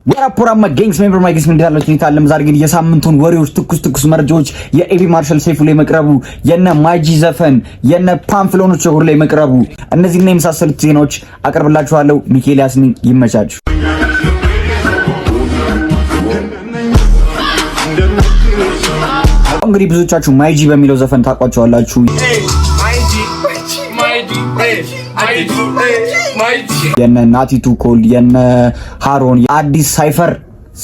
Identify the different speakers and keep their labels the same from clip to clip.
Speaker 1: ወራፖራማ ጋንግስ ሜምበር ማይግስ ምን እንዳላችሁ ይታለም። ዛሬ ግን የሳምንቱን ወሬዎች ትኩስ መረጃዎች የኤቢ ማርሻል ሰይፉ ላይ መቅረቡ፣ የነ ማጂ ዘፈን፣ የነ ፓምፍሎኖች ሁሉ ላይ መቅረቡ፣ እነዚህና የመሳሰሉት ዜናዎች አቀርብላችኋለሁ። ሚካኤልያስ ነኝ። ይመቻችሁ። እንግዲህ ብዙዎቻችሁ ማይጂ በሚለው ዘፈን ታውቋቸዋላችሁ። የነ ናቲቱ ኮል የነ ሃሮን አዲስ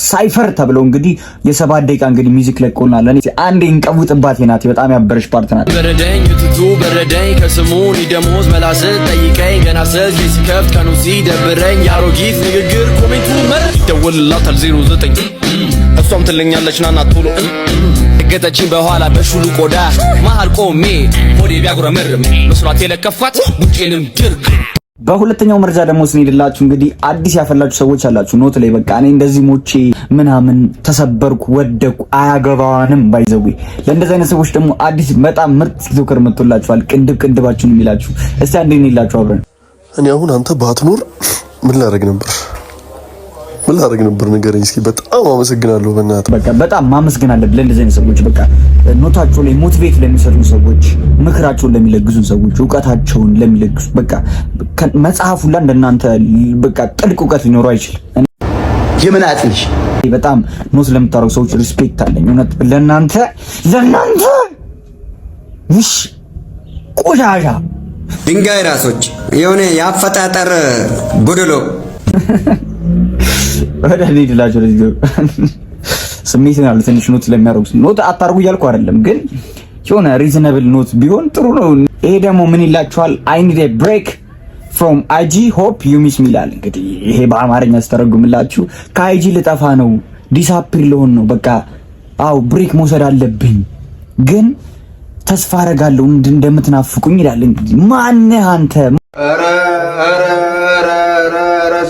Speaker 1: ሳይፈር ተብለው እንግዲህ የ7 ደቂቃ እንግዲህ ሚውዚክ ለቆናል። እኔ አንዴ እንቀውጥባት ናት። በጣም ያበረሽ ፓርት ናት። በረደኝ ትቱ በረደኝ ከስሙን ደሞዝ መላስ ጠይቀኝ ገና ሰጅ ሲከፍት ቀኑ ሲደብረኝ ያሮጊት ንግግር ኮሜንቱ መረጥ ደወልላታል 09 እሷም ትለኛለች ናና ቶሎ ገጠችኝ በኋላ በሹሉ ቆዳ መሃል ቆሜ ሆዴ ቢያጉረመርም መስሏት የለከፋት ጉጬንም ድርግ። በሁለተኛው መረጃ ደግሞ ስንሄድላችሁ እንግዲህ አዲስ ያፈላችሁ ሰዎች አላችሁ ኖት ላይ በቃ እኔ እንደዚህ ሞቼ ምናምን ተሰበርኩ ወደኩ አያገባዋንም ባይዘው ለእንደዚህ አይነት ሰዎች ደግሞ አዲስ በጣም ምርጥ ቲክቶከር መጥቶላችኋል። ቅንድባችሁን የሚላችሁ እስቲ አንዴ እንላችሁ አብረን።
Speaker 2: እኔ አሁን አንተ ባትኖር ምን ላደርግ ነበር ንገረኝ እስኪ። በጣም አመሰግናለሁ። በእናትህ በቃ በጣም ማመስገን አለብን ለእንደዚህ አይነት ሰዎች። በቃ ኖታቸው ላይ ሞቲቬት ለሚሰሩ ሰዎች፣ ምክራቸውን ለሚለግሱ ሰዎች፣ ዕውቀታቸውን ለሚለግሱ በቃ መጽሐፉ ላይ እንደናንተ በቃ ጥልቅ ዕውቀት ሊኖረው አይችልም። የምን አጥንሽ በጣም ኖት ለምታረጉ ሰዎች ሪስፔክት አለኝ እውነት ለናንተ ውሽ ቆሻሻ
Speaker 3: ድንጋይ ራሶች የሆነ ያፈጣጠር ጉድሎ
Speaker 1: ወደ ሊድላችሁ ለዚህ ስሜት ነው ትንሽ ኖት ለሚያደርጉ ኖት አታርጉ እያልኩ አይደለም፣ ግን የሆነ ሪዝነብል ኖት ቢሆን ጥሩ ነው። ይሄ ደግሞ ምን ይላችኋል? I need a break from IG hope you miss me ይላል። እንግዲህ ይሄ በአማርኛ አስተረጉምላችሁ ከአይጂ ልጠፋ ነው ዲሳፒር ልሆን ነው በቃ አው ብሬክ መውሰድ አለብኝ፣ ግን ተስፋ አደርጋለሁ እንደምትናፍቁኝ ይላል። እንግዲህ ማነህ አንተ?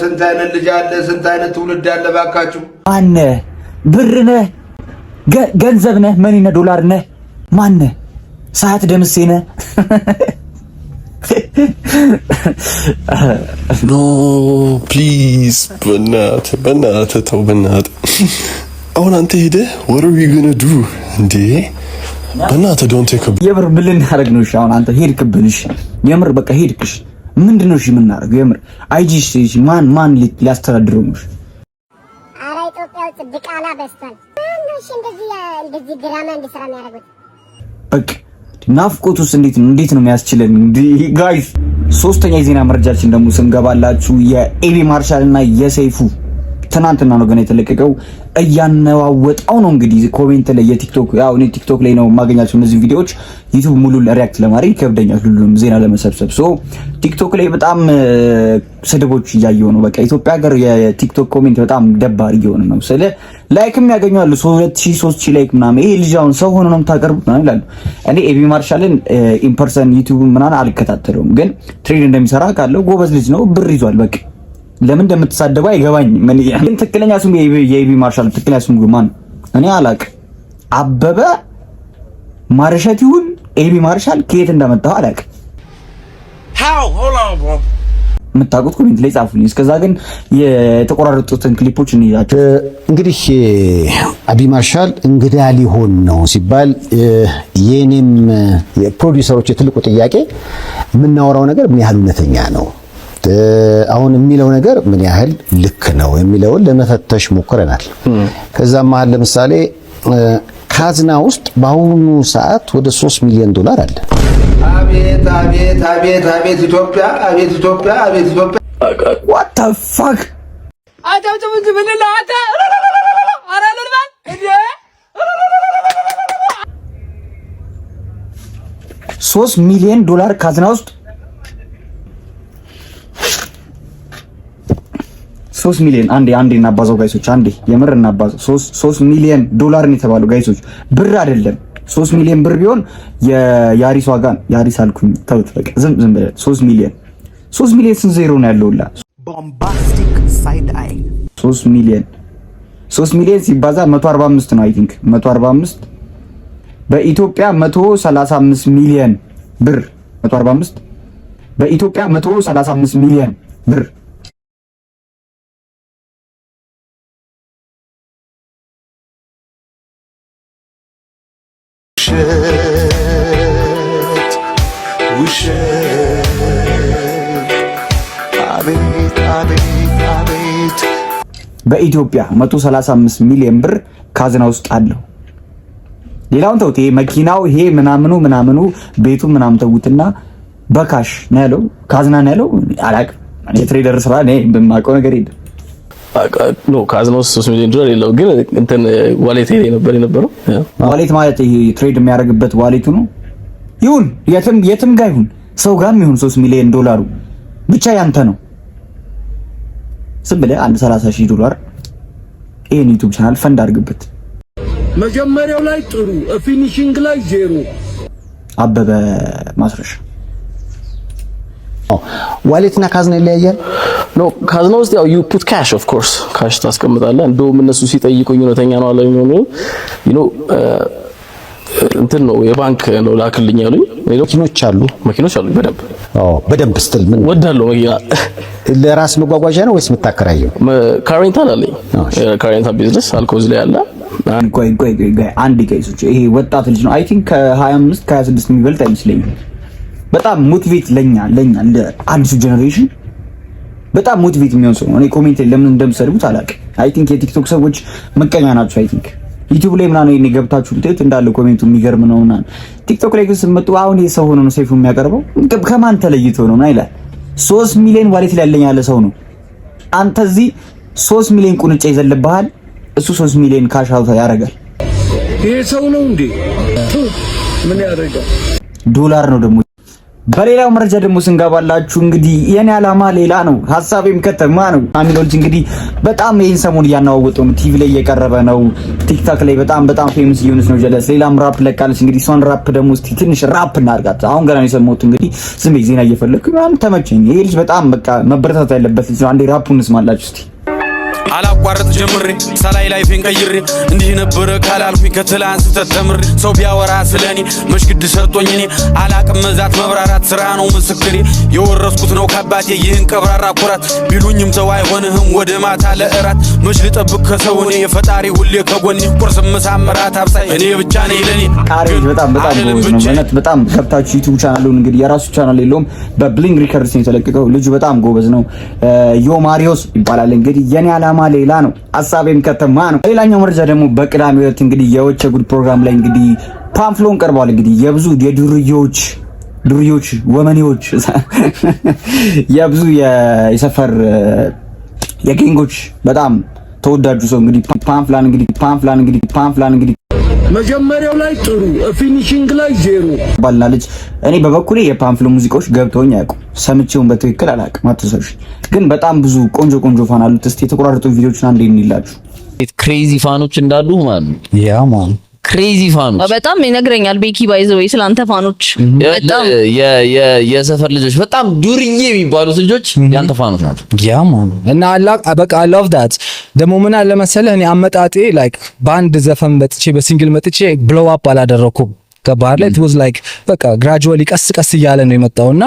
Speaker 4: ስንት አይነት ልጅ አለ፣ ስንት አይነት ትውልድ አለ። ባካችሁ
Speaker 1: ማነህ? ብር ነህ? ገንዘብ ነህ? መኒ ነህ? ዶላር ነህ? ማነህ? ሰዓት ደምሴ ነህ?
Speaker 2: ኖ ፕሊዝ፣ በእናትህ ተው፣ በእናትህ አሁን አንተ ሄደህ what are we gonna do እንዴ? በእናትህ don't take a
Speaker 1: የምር ምን ልናደርግ ነው? እሺ አሁን አንተ ሄድክብንሽ፣ የምር በቃ ሄድክሽ። ምንድነው እሺ የምናደርገው? የምር አይጂሽ ማን ሊያስተዳድረው ነው?
Speaker 5: አረ ኢትዮጵያ ውስጥ ድቃላ በስቷል። እሺ እንደዚህ ድራማ እንዲሰራ የሚያደርጉት በቃ
Speaker 1: ናፍቆቱስ እንዴት ነው የሚያስችለን? ጋይስ ሶስተኛ የዜና መረጃችን ደግሞ ስንገባላችሁ የኤቢ ማርሻል እና የሰይፉ ትናንትና ነው ገና የተለቀቀው እያነዋወጣው ነው። እንግዲህ ኮሜንት ላይ የቲክቶክ ያው እኔ ቲክቶክ ላይ ነው የማገኛቸው እነዚህ ቪዲዮዎች። ዩቲዩብ ሙሉ ሪያክት ለማድረግ ይከብደኛል ሁሉንም ዜና ለመሰብሰብ። ሶ ቲክቶክ ላይ በጣም ስድቦች እያየሁ ነው። በቃ ኢትዮጵያ ሀገር የቲክቶክ ኮሜንት በጣም ደባሪ እየሆነ ነው። ስለ ላይክም ያገኛሉ 2000 3000 ላይክ ምናምን። ይሄ ልጅ አሁን ሰው ሆኖ ነው የምታቀርቡት ምናምን ይላሉ። እኔ ኤቢ ማርሻልን ኢንፐርሰን ዩቲዩብ ምናምን አልከታተለውም፣ ግን ትሬድ እንደሚሰራ ካለው ጎበዝ ልጅ ነው። ብር ይዟል። በቃ ለምን እንደምትሳደቡ አይገባኝም። ግን ትክክለኛ ስሙ የኤቢ ማርሻል ትክክለኛ ስሙ ማን እኔ አላውቅም። አበበ ማርሸት ይሁን ኤቢ ማርሻል ከየት እንዳመጣው አላውቅም። የምታውቁት ኮሜንት ላይ ጻፉልኝ። እስከዛ ግን የተቆራረጡትን ክሊፖች እንይዛቸው።
Speaker 6: እንግዲህ ኤቢ ማርሻል እንግዳ ሊሆን ነው ሲባል የኔም የፕሮዲውሰሮች የትልቁ ጥያቄ የምናወራው ነገር ምን ያህል እውነተኛ ነው፣ አሁን የሚለው ነገር ምን ያህል ልክ ነው የሚለውን ለመፈተሽ ሞክረናል። ከዛም መሀል ለምሳሌ ካዝና ውስጥ በአሁኑ ሰዓት ወደ 3 ሚሊዮን ዶላር አለ።
Speaker 4: አቤት አቤት አቤት አቤት ኢትዮጵያ! አቤት ኢትዮጵያ! አቤት ኢትዮጵያ!
Speaker 1: what the fuck
Speaker 7: አታውጡ ምን ለአታ አራለልባል እንዴ
Speaker 1: 3 ሚሊዮን ዶላር ካዝና ውስጥ 3 ሚሊዮን አንዴ እናባዛው ጋይሶች፣ አንዴ የምር እናባዛው። 3 ሚሊዮን ዶላር ነው የተባለው ጋይሶች፣ ብር አይደለም። 3 ሚሊዮን ብር ቢሆን የያሪስ ዋጋ ያሪስ አልኩኝ፣ ተውት በቃ ዝም ብለ 3 ሚሊዮን ስንት ዜሮ ነው ያለውላ?
Speaker 8: ቦምባስቲክ ሳይድ አይ
Speaker 1: 3 ሚሊዮን ሲባዛ 145 ነው አይ ቲንክ 145 በኢትዮጵያ 135 ሚሊዮን ብር 145 በኢትዮጵያ 135 ሚሊዮን ብር
Speaker 2: ውሸት አቤት አቤት አቤት
Speaker 1: በኢትዮጵያ 135 ሚሊዮን ብር ካዝና ውስጥ አለው። ሌላውን ተውት፣ ይሄ መኪናው ይሄ ምናምኑ ቤቱ ምናምን ተውትና በካሽ ነው ያለው፣ ካዝና ነው ያለው። አላውቅም፣ የትሬደር ስራ ነው በማውቀው ነገር የለም።
Speaker 9: ኖ ካዝና ውስጥ 3 ሚሊዮን ዶላር የለው፣ ግን እንትን ዋሌት ይሄ ነበር የነበረው።
Speaker 1: ዋሌት ማለት ይሄ ትሬድ የሚያደርግበት ዋሌቱ ነው። ይሁን የትም ጋር ይሁን ሰው ጋርም ይሁን 3 ሚሊዮን ዶላሩ ብቻ ያንተ ነው። ዝም ብለህ አንድ 30,000 ዶላር ይሄን ዩቲዩብ ቻናል ፈንድ አድርግበት።
Speaker 7: መጀመሪያው ላይ ጥሩ ፊኒሺንግ ላይ ዜሮ።
Speaker 1: አበበ ማስረሻ
Speaker 6: ዋሌትና ካዝና ይለያያል።
Speaker 9: ኖ ካዝና ውስጥ ያው ዩ ፑት ካሽ ኦፍ ኮርስ ካሽ ታስቀምጣለህ። እንደውም እነሱ ሲጠይቁኝ እውነተኛ ነው አለ ዩ ኖ እንትን ነው የባንክ ነው ላክልኝ ያሉኝ።
Speaker 6: መኪኖች አሉ በደንብ ስትል ምን
Speaker 9: ወዳለው መኪና
Speaker 6: ለራስ መጓጓዣ ነው ወይስ የምታከራየው?
Speaker 9: ካሬንታል አለኝ። ካሬንታል ቢዝነስ አልኮዝ ላይ አለ።
Speaker 1: ቆይ አንድ ቄሶች ይሄ ወጣት ልጅ ነው። አይ ቲንክ ከ25 ከ26 የሚበልጥ አይመስለኝም። በጣም ሞቲቬት ለኛ ለአዲሱ ጄኔሬሽን በጣም ሞቲቬት የሚሆን ሰው ነው። እኔ ኮሜንት ለምን እንደምሰድቡት አላውቅም። አይ ቲንክ የቲክቶክ ሰዎች ምቀኛ ናቸው። አይ ቲንክ ዩቲዩብ ላይ ምናምን እኔ ገብታችሁ ልትት እንዳለ ኮሜንቱ የሚገርም ነውና ቲክቶክ ላይ ግን ስመጡ አሁን ይሄ ሰው ሆኖ ነው ሰይፉ የሚያቀርበው ከማን ተለይቶ ነው ይላል። 3 ሚሊዮን ዋሌት ላይ ያለኝ ያለ ሰው ነው። አንተ እዚህ 3 ሚሊዮን ቁንጫ ይዘልብሃል፣ እሱ 3 ሚሊዮን ካሽ አውት ያደርጋል።
Speaker 7: ይሄ ሰው ነው እንዴ? ምን ያደርጋል?
Speaker 1: ዶላር ነው ደግሞ። በሌላው መረጃ ደግሞ ስንገባላችሁ እንግዲህ የኔ ዓላማ ሌላ ነው ሐሳቤም ከተማ ነው። አሚኖልጅ እንግዲህ በጣም ይሄን ሰሞን እያናወጠው ነው። ቲቪ ላይ እየቀረበ ነው። ቲክቶክ ላይ በጣም ፌመስ እየሆነች ነው። ጀለስ ሌላም ራፕ ለቃለች። እንግዲህ እሷን ራፕ ደግሞ እስቲ ትንሽ ራፕ እናድርጋት። አሁን ገና ነው የሰማሁት። እንግዲህ ዝም ዜና እየፈለኩ ምናምን ተመቸኝ። ይሄ ልጅ በጣም በቃ መበረታታት ያለበት ልጅ ነው። አንዴ ራፑን እንስማላችሁ እስቲ።
Speaker 10: አላቋርጥ ጀምሬ ሳላይ ላይፌን ቀይሬ እንዲህ ነበረ ካላልኩኝ ከትላንት ስህተት ተምሬ ሰው ቢያወራ ስለኔ መሽግድ ሰጥቶኝ እኔ አላቅም መዛት መብራራት ስራ ነው ምስክሬ የወረስኩት ነው ከአባቴ ይህን ቀብራራ ኩራት ቢሉኝም ተው አይሆንህም ወደ ማታ ለእራት መች ልጠብቅ ከሰው እኔ የፈጣሪ ሁሌ ከጎኔ ቁርስ መሳመራት አብሳይ እኔ ብቻ ነኝ ለኔ
Speaker 1: አሬጅ በጣም ጎበዝ ነው ማለት በጣም ከብታችሁ ዩቲዩብ ቻናሉን እንግዲህ የራሱ ቻናል የለውም በብሊንግ ሪከርድስ ነው የተለቀቀው ልጁ በጣም ጎበዝ ነው ዮ ማሪዮስ ይባላል እንግዲህ የኔ ዓላማ ሌላ ነው ሐሳቤም ከተማ ነው። ሌላኛው መረጃ ደግሞ በቅዳሜ ዕለት እንግዲህ የወቸ ጉድ ፕሮግራም ላይ እንግዲህ ፓምፍሎን ቀርቧል። እንግዲህ የብዙ የዱርዮች ወመኔዎች የብዙ የሰፈር የጌንጎች በጣም ተወዳጁ ሰው እንግዲህ ፓምፍላን እንግዲህ
Speaker 7: መጀመሪያው ላይ ጥሩ ፊኒሺንግ ላይ ዜሮ
Speaker 1: ባልና ልጅ እኔ በበኩሌ የፓምፍሎ ሙዚቃዎች ገብተውኝ አያውቁም። ሰምቼውን በትክክል አላውቅም። አትሰሩሽ ግን በጣም ብዙ ቆንጆ ፋን አሉት። እስቲ የተቆራረጡ ቪዲዮዎችን አንዴ እንይላችሁ።
Speaker 11: ክሬዚ ፋኖች እንዳሉ ማለት ነው። ያ ማን ክሬዚ ፋኖች
Speaker 12: በጣም ይነግረኛል። ቤኪ ባይዘው ስላንተ ፋኖች በጣም
Speaker 11: የሰፈር ልጆች በጣም ዱርዬ የሚባሉት ልጆች ያንተ ፋኖች ናቸው።
Speaker 13: ያ ማን እና በቃ I love that ደግሞ ምን አለ መሰለህ እኔ አመጣጤ ላይክ ባንድ ዘፈን መጥቼ በሲንግል መጥቼ ብሎው አፕ አላደረኩም። ገባህ ላይ it was like በቃ gradually ቀስ እያለ ነው የመጣውና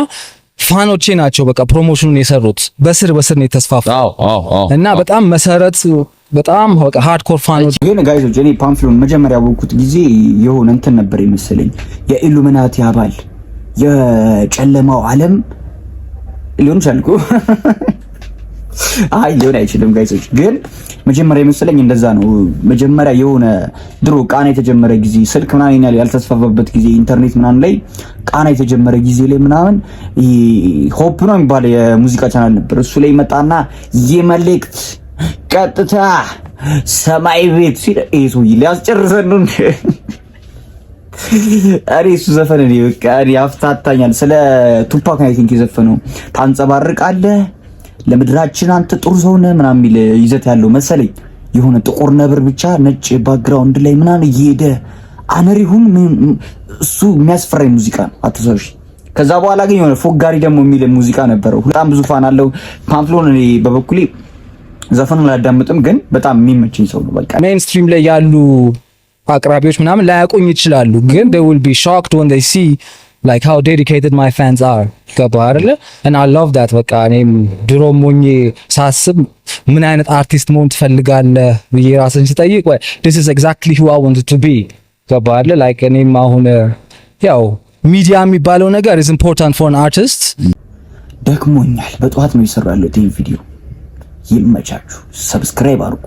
Speaker 13: ፋኖቼ ናቸው በቃ ፕሮሞሽኑን የሰሩት በስር ነው የተስፋፋው እና በጣም መሰረት በጣም በቃ ሃርድኮር ፋኖች
Speaker 1: ግን ጋይዞች እኔ ፓምፍሎን መጀመሪያ ያወቅኩት ጊዜ የሆነ እንትን ነበር ይመስለኝ የኢሉሚናቲ አባል የጨለማው ዓለም ሊሆን ይችላል እኮ አይ ሊሆን አይችልም ጋይዞች ግን መጀመሪያ ይመስለኝ እንደዛ ነው። መጀመሪያ የሆነ ድሮ ቃና የተጀመረ ጊዜ ስልክ ምናምን ያልተስፋፋበት ጊዜ ኢንተርኔት ምናምን ላይ ቃና የተጀመረ ጊዜ ላይ ምናምን ሆፕ ነው የሚባል የሙዚቃ ቻናል ነበር። እሱ ላይ መጣና የመልእክት ቀጥታ ሰማይ ቤት ሲል እሱ ሊያስጨርሰን ነው እንዴ? እሱ ዘፈን ነው በቃ ያፍታታኛል። ስለ ቱፓክ አይ ቲንክ የዘፈነው ታንጸባርቃለህ ለምድራችን አንተ ጥሩ ሰው ነህ ምናምን የሚል ይዘት ያለው መሰለኝ። የሆነ ጥቁር ነብር ብቻ ነጭ ባክግራውንድ ላይ ምናምን እየሄደ አነሪሁን እሱ የሚያስፈራኝ ሙዚቃ ነው። አትሰውሽ። ከዛ በኋላ ግን የሆነ ፎጋሪ ደግሞ የሚል ሙዚቃ ነበረው። በጣም ብዙ ፋን አለው ፓምፍሎን። እኔ በበኩሌ ዘፈኑን አላዳምጥም፣ ግን በጣም የሚመችኝ ሰው ነው። በቃ
Speaker 13: ሜንስትሪም ላይ ያሉ አቅራቢዎች ምናምን ላያቆኝ ይችላሉ፣ ግን they will be shocked when they see like how dedicated my fans are ገባህ አይደለ? and I love that በቃ እኔም ድሮ ሞኜ ሳስብ ምን አይነት አርቲስት መሆን ትፈልጋለህ ብዬ ራስን ስጠይቅ this is exactly who I wanted to be ገባለ ላይክ እኔም አሁን ያው ሚዲያ የሚባለው ነገር is important for an artist።
Speaker 1: ደክሞኛል። በጠዋት ነው ይሰራለው ይሄ ቪዲዮ። ይመቻችሁ። ሰብስክራይብ አድርጉ።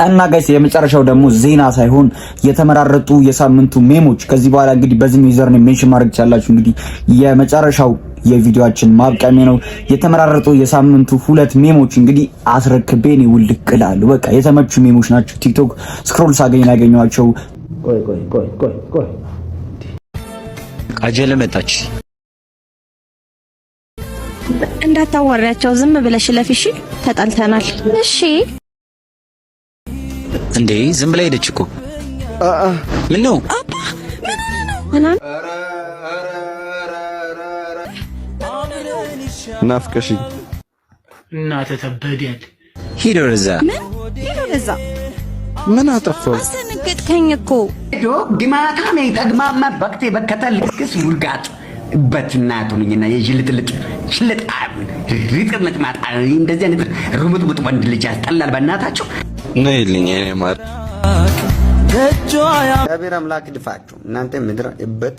Speaker 1: እና ጋይስ የመጨረሻው ደግሞ ዜና ሳይሆን የተመራረጡ የሳምንቱ ሜሞች ከዚህ በኋላ እንግዲህ በዚህ ዩዘር ነው ሜንሽን ማድረግ ይችላልላችሁ። እንግዲህ የመጨረሻው የቪዲዮአችን ማብቂያ ነው። የተመራረጡ የሳምንቱ 2 ሜሞች እንግዲህ አስረክቤን ይውልቅላሉ። በቃ የተመቹ ሜሞች ናቸው። ቲክቶክ ስክሮል ሳገኝ ያገኘኋቸው። ቆይ
Speaker 14: አጀለ መጣች።
Speaker 12: እንዳታዋሪያቸው ዝም ብለሽ ለፊሽ ተጣልተናል። እሺ
Speaker 14: እንዴ ዝም ብላ ሄደች እኮ። ምን ነው
Speaker 12: አባ ምን ነው
Speaker 2: ናፍቀሽ
Speaker 7: እናተ ተበደል
Speaker 14: ሂዶ እዛ
Speaker 2: ምን አጠፋው?
Speaker 12: አስነገጥከኝ እኮ
Speaker 15: ዶ ግማታ ነው ተግማማ በክቴ በከተል ክስ ሙልጋጥ በትናቱኝና የጅልጥልጥ ሽልጣ ሪጥልጥ ማጣ እንደዚህ አይነት ሩምጥምጥ ወንድ ልጅ ያስጠላል። በእናታችሁ
Speaker 2: ነይልኝ እኔ ማር
Speaker 3: እግዚአብሔር አምላክ ድፋችሁ እናንተ ምድር እበት